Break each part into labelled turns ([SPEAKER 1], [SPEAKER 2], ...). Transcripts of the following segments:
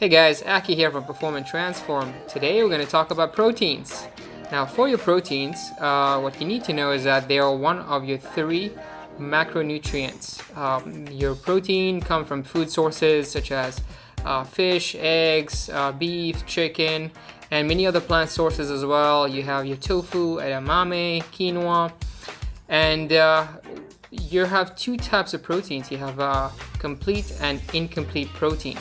[SPEAKER 1] Hey guys, Aki here from Perform and Transform. Today we're going to talk about proteins. Now for your proteins, what you need to know is that they are one of your three macronutrients. Your protein comes from food sources such as fish, eggs, beef, chicken, and many other plant sources as well. You have your tofu, edamame, quinoa, and you have two types of proteins. You have complete and incomplete protein.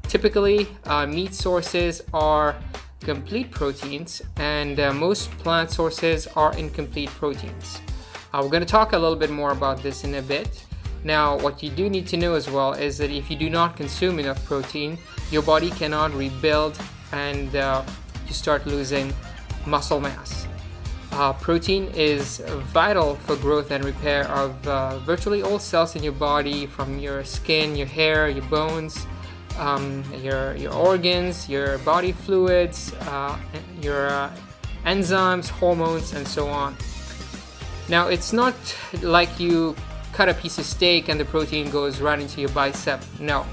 [SPEAKER 1] Typically, meat sources are complete proteins, and most plant sources are incomplete proteins. We're going to talk a little bit more about this in a bit. Now, what you do need to know as well is that if you do not consume enough protein, your body cannot rebuild and you start losing muscle mass. Protein is vital for growth and repair of virtually all cells in your body, from your skin, your hair, your bones, your organs, your body fluids, your enzymes, hormones, and so on. Now, it's not like you cut a piece of steak and the protein goes right into your bicep. No,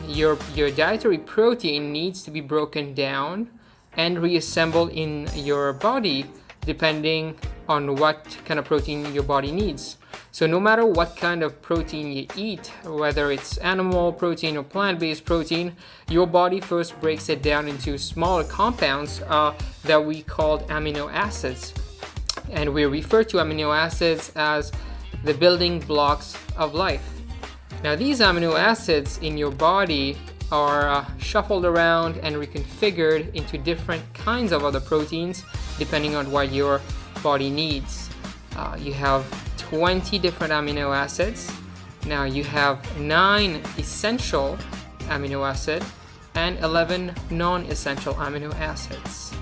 [SPEAKER 1] your dietary protein needs to be broken down and reassembled in your body depending on what kind of protein your body needs. So no matter what kind of protein you eat, whether it's animal protein or plant-based protein, your body first breaks it down into smaller compounds that we call amino acids. And we refer to amino acids as the building blocks of life. Now, these amino acids in your body are shuffled around and reconfigured into different kinds of other proteins depending on what your body needs. You have 20 different amino acids. Now you have 9 essential amino acids and 11 non-essential amino acids.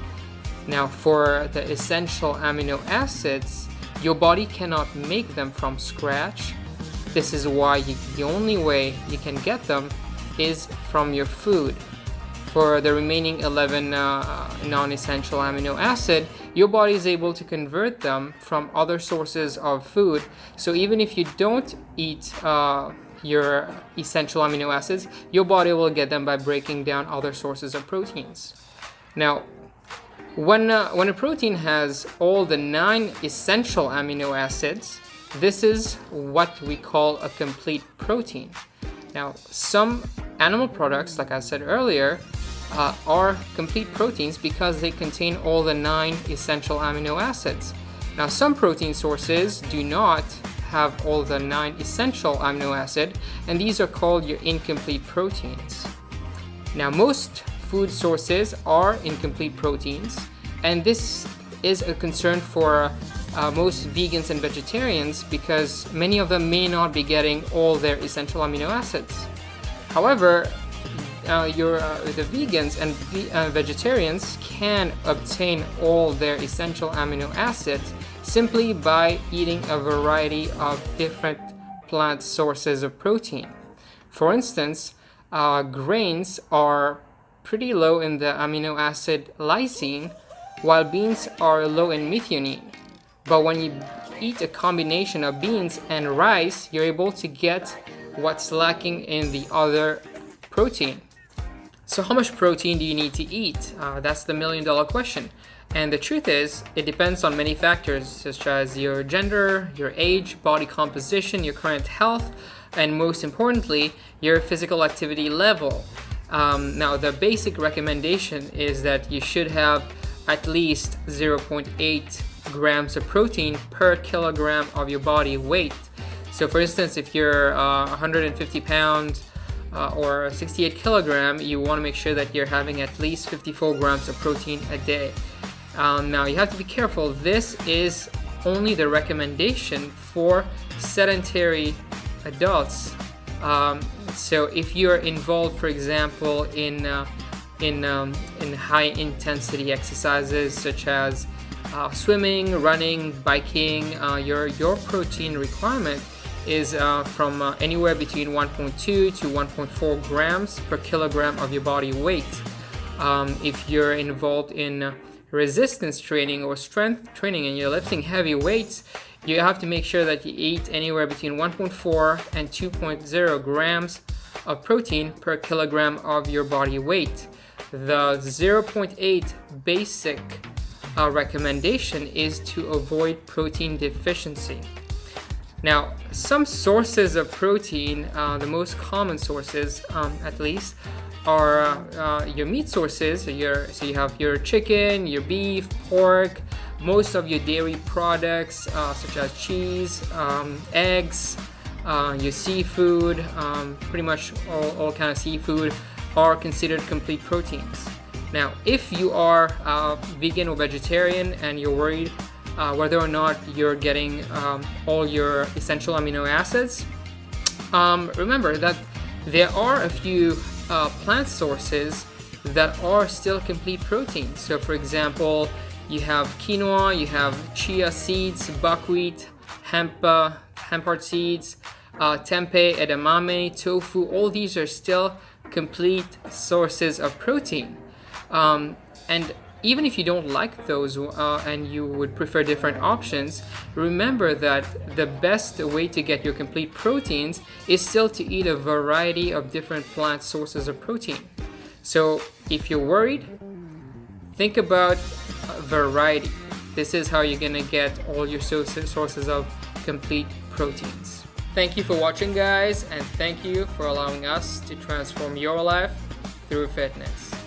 [SPEAKER 1] Now for the essential amino acids, your body cannot make them from scratch. This is why the only way you can get them is from your food. For the remaining 11 non-essential amino acid, your body is able to convert them from other sources of food. So even if you don't eat your essential amino acids, your body will get them by breaking down other sources of proteins. Now, when a protein has all the 9 essential amino acids, this is what we call a complete protein. Now, some animal products, like I said earlier, are complete proteins because they contain all the 9 essential amino acids. Now, some protein sources do not have all the 9 essential amino acids, and these are called your incomplete proteins. Now, most food sources are incomplete proteins, and this is a concern for most vegans and vegetarians because many of them may not be getting all their essential amino acids. However, the vegans and vegetarians can obtain all their essential amino acids simply by eating a variety of different plant sources of protein. For instance, grains are pretty low in the amino acid lysine, while beans are low in methionine. But when you eat a combination of beans and rice, you're able to get what's lacking in the other protein. So how much protein do you need to eat? That's the million-dollar question. And the truth is, it depends on many factors, such as your gender, your age, body composition, your current health, and most importantly, your physical activity level. Now, the basic recommendation is that you should have at least 0.8 grams of protein per kilogram of your body weight. So for instance, if you're 150 pounds or 68 kilogram, you want to make sure that you're having at least 54 grams of protein a day. Now you have to be careful. This is only the recommendation for sedentary adults. So if you're involved, for example, in high intensity exercises such as swimming, running, biking, your protein requirement is from anywhere between 1.2 to 1.4 grams per kilogram of your body weight. If you're involved in resistance training or strength training and you're lifting heavy weights, you have to make sure that you eat anywhere between 1.4 and 2.0 grams of protein per kilogram of your body weight. The 0.8 basic recommendation is to avoid protein deficiency. Now, some sources of protein, the most common sources at least, are your meat sources. So you have your chicken, your beef, pork, most of your dairy products such as cheese, eggs, your seafood, pretty much all kind of seafood are considered complete proteins. Now, if you are vegan or vegetarian and you're worried whether or not you're getting all your essential amino acids, remember that there are a few plant sources that are still complete proteins. So for example, you have quinoa, you have chia seeds, buckwheat, hemp heart seeds, tempeh, edamame, tofu. All these are still complete sources of protein. And even if you don't like those and you would prefer different options, remember that the best way to get your complete proteins is still to eat a variety of different plant sources of protein. So if you're worried, think about variety. This is how you're gonna get all your sources of complete proteins. Thank you for watching, guys, and thank you for allowing us to transform your life through fitness.